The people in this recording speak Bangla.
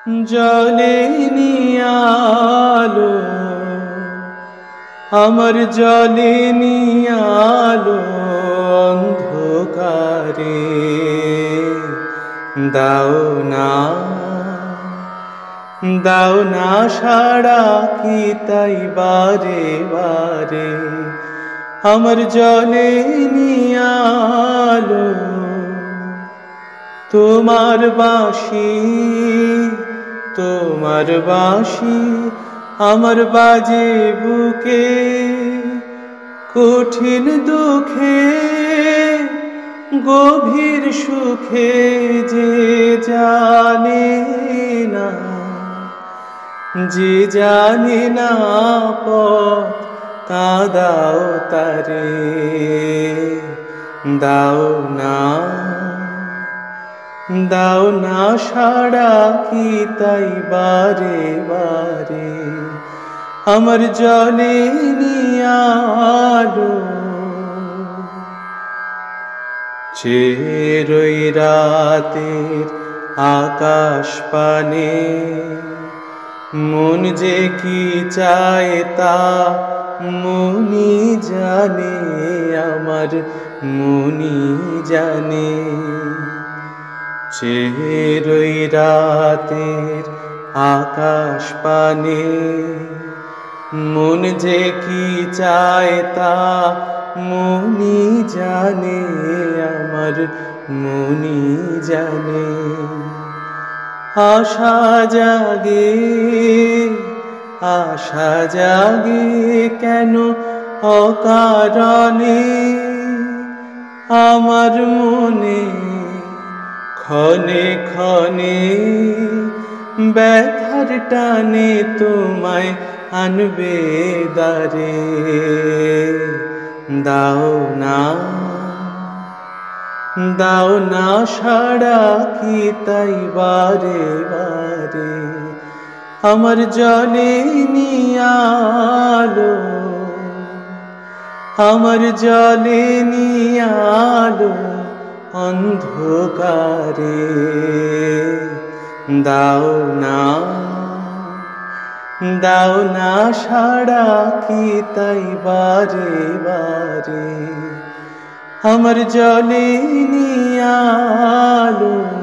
জলে নিয়ালো আমার জলে নিয়ালো অন্ধকারে দাও না দাও না সাড়া কি তাই বারে বারে আমার জলে নিয়ালো তোমার বাঁশি আমার বাজে বুকে কঠিন দুঃখে গভীর সুখে যে জানে না পথ কাঁদাও তারে দাও না সাড়া কি তাই বারে বারে আমার জলে নিয়ালো চেরই রাতের আকাশ পানে মন যে কি চায় তা মনি জানে আমার মনি জানে চেরই রাতের আকাশ পানে মন যে কি চায় তা মনি জানে আমার মনি জানে আশা জাগে কেন অকারণে আমার মনে ক্ষণে ক্ষণে ব্যথার টানে তোমায় আনবে দারে দাও না সাড়া কি তাই বারে বারে আমার জলে নিয়ালো আমার জলে নিয়ালো অন্ধকারে দাও না সাড়া কি তাই বারে বারে আমার জলে নিয়ালো।